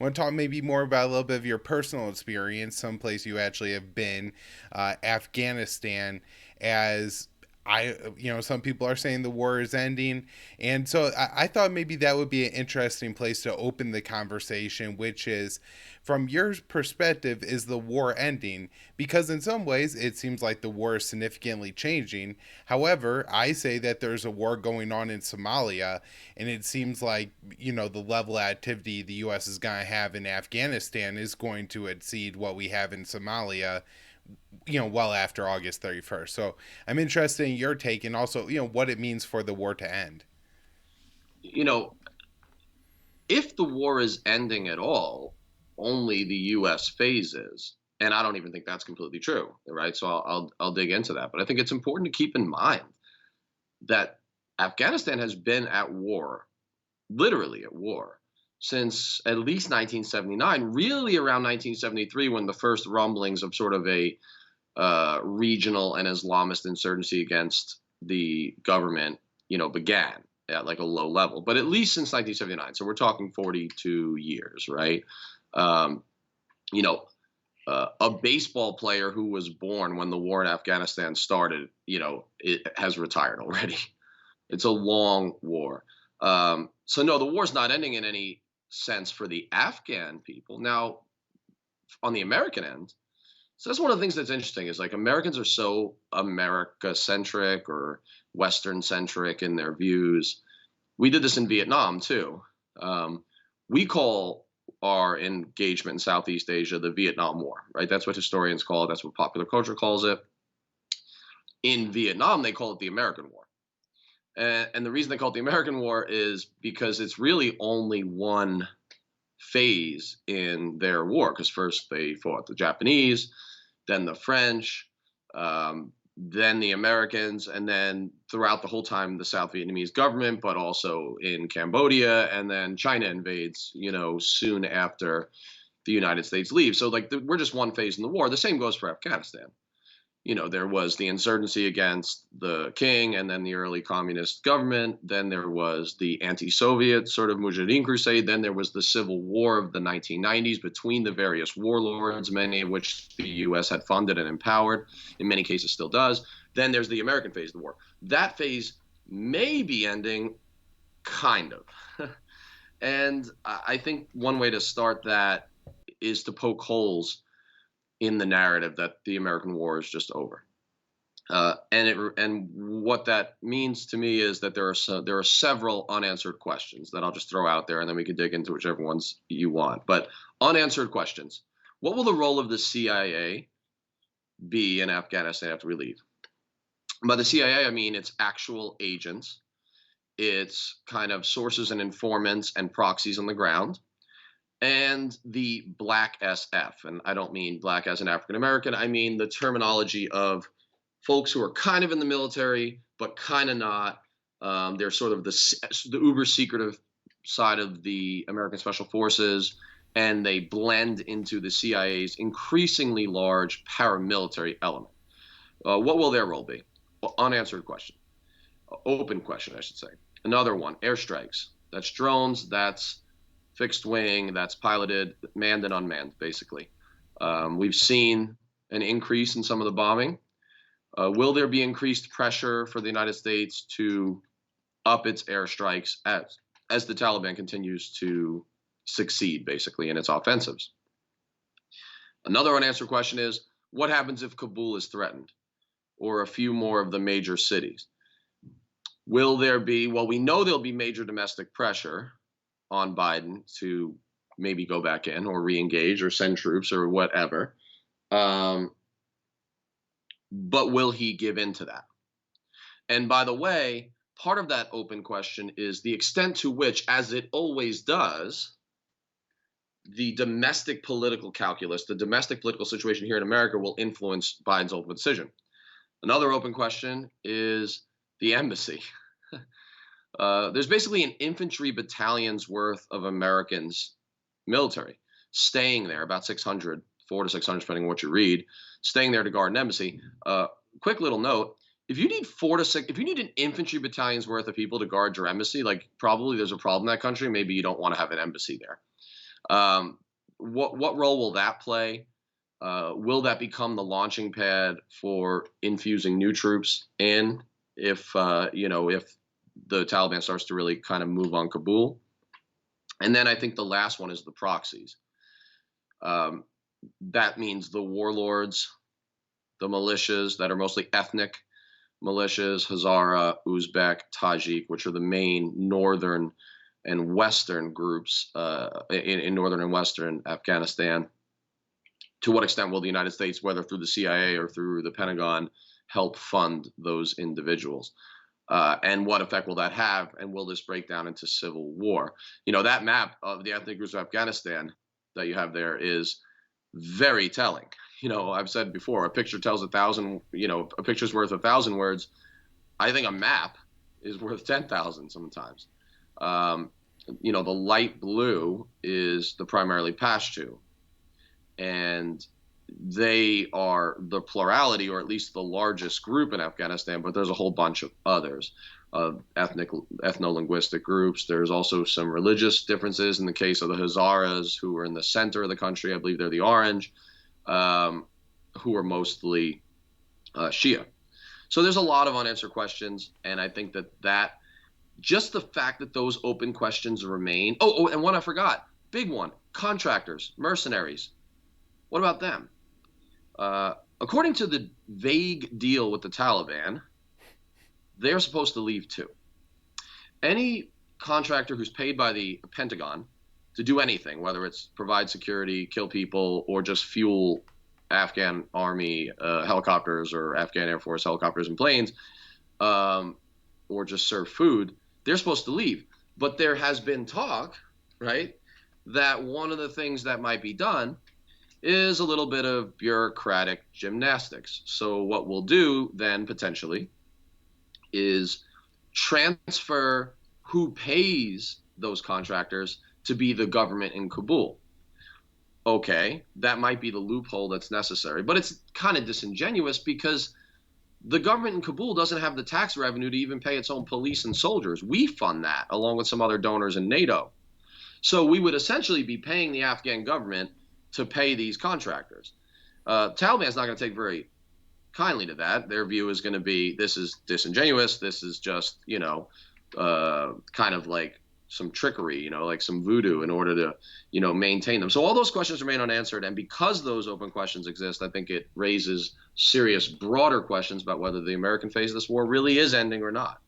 I want to talk maybe more about a little bit of your personal experience, someplace you actually have been, Afghanistan, as some people are saying the war is ending. And so I thought maybe that would be an interesting place to open the conversation, which is from your perspective, is the war ending? Because in some ways, it seems like the war is significantly changing. However, I say that there's a war going on in Somalia, and it seems like, the level of activity the U.S. is going to have in Afghanistan is going to exceed what we have in Somalia, well after August 31st. So I'm interested in your take and also, what it means for the war to end. You know, if the war is ending at all, only the U.S. phase is, and I don't even think that's completely true, right? So I'll dig into that, but I think it's important to keep in mind that Afghanistan has been at war, literally at war, since at least 1979, really around 1973, when the first rumblings of sort of a regional and Islamist insurgency against the government, began at like a low level, but at least since 1979. So we're talking 42 years, right? Um, you know, a baseball player who was born when the war in Afghanistan started, it has retired already. It's a long war. So no, the war's not ending in any sense for the Afghan people. Now, on the American end, so that's one of the things that's interesting is like Americans are so America centric or Western centric in their views. We did this in Vietnam too. We call our engagement in Southeast Asia the Vietnam War, right? That's what historians call it. That's what popular culture calls it. In Vietnam, they call it the American War. And the reason they call it the American War is because it's really only one phase in their war. Because first they fought the Japanese, then the French, then the Americans, and then throughout the whole time, the South Vietnamese government, but also in Cambodia, and then China invades, soon after the United States leaves. So, like, we're just one phase in the war. The same goes for Afghanistan. There was the insurgency against the king and then the early communist government. Then there was the anti-Soviet sort of Mujahideen crusade. Then there was the civil war of the 1990s between the various warlords, many of which the U.S. had funded and empowered, in many cases still does. Then there's the American phase of the war. That phase may be ending, kind of. And I think one way to start that is to poke holes in the narrative that the American war is just over. And what that means to me is that there are several unanswered questions that I'll just throw out there, and then we can dig into whichever ones you want. But unanswered questions: what will the role of the CIA be in Afghanistan after we leave? By the CIA, I mean its actual agents, its kind of sources and informants and proxies on the ground, and the Black SF. And I don't mean black as an African American. I mean the terminology of folks who are kind of in the military, but kind of not. They're sort of the uber secretive side of the American Special Forces, and they blend into the CIA's increasingly large paramilitary element. What will their role be? Well, unanswered question. Open question, I should say. Another one: airstrikes. That's drones. That's fixed wing, that's piloted, manned and unmanned, basically. We've seen an increase in some of the bombing. Will there be increased pressure for the United States to up its airstrikes as the Taliban continues to succeed, basically, in its offensives? Another unanswered question is, what happens if Kabul is threatened, or a few more of the major cities? Will there be, well, we know there'll be major domestic pressure on Biden to maybe go back in or re-engage or send troops or whatever. But will he give in to that? And by the way, part of that open question is the extent to which, as it always does, the domestic political calculus, the domestic political situation here in America will influence Biden's ultimate decision. Another open question is the embassy. There's basically an infantry battalion's worth of Americans, military, staying there, about 600, 400 to 600, depending on what you read, staying there to guard an embassy. Quick little note: if you need if you need an infantry battalion's worth of people to guard your embassy, like probably there's a problem in that country. Maybe you don't want to have an embassy there. What role will that play? Will that become the launching pad for infusing new troops in if if the Taliban starts to really kind of move on Kabul? And then I think the last one is the proxies. Um, that means the warlords, the militias that are mostly ethnic militias, Hazara, Uzbek, Tajik, which are the main northern and western groups in northern and western Afghanistan. To what extent will the United States, whether through the CIA or through the Pentagon, help fund those individuals? And what effect will that have? And will this break down into civil war? That map of the ethnic groups of Afghanistan that you have there is very telling. I've said before, a picture tells 1,000, a picture's worth 1,000 words. I think a map is worth 10,000 sometimes. The light blue is the primarily Pashto, and they are the plurality, or at least the largest group in Afghanistan, but there's a whole bunch of others, ethno-linguistic groups. There's also some religious differences in the case of the Hazaras, who are in the center of the country. I believe they're the orange, who are mostly Shia. So there's a lot of unanswered questions, and I think that just the fact that those open questions remain. Oh, and one I forgot, big one: contractors, mercenaries. What about them? According to the vague deal with the Taliban, they're supposed to leave too. Any contractor who's paid by the Pentagon to do anything, whether it's provide security, kill people, or just fuel Afghan army helicopters or Afghan Air Force helicopters and planes, or just serve food, they're supposed to leave. But there has been talk, right, that one of the things that might be done is a little bit of bureaucratic gymnastics. So what we'll do then potentially is transfer who pays those contractors to be the government in Kabul. Okay, that might be the loophole that's necessary, but it's kind of disingenuous because the government in Kabul doesn't have the tax revenue to even pay its own police and soldiers. We fund that along with some other donors in NATO. So we would essentially be paying the Afghan government to pay these contractors. Taliban's not going to take very kindly to that. Their view is going to be, this is disingenuous. This is just, kind of like some trickery, like some voodoo in order to, maintain them. So all those questions remain unanswered. And because those open questions exist, I think it raises serious, broader questions about whether the American phase of this war really is ending or not.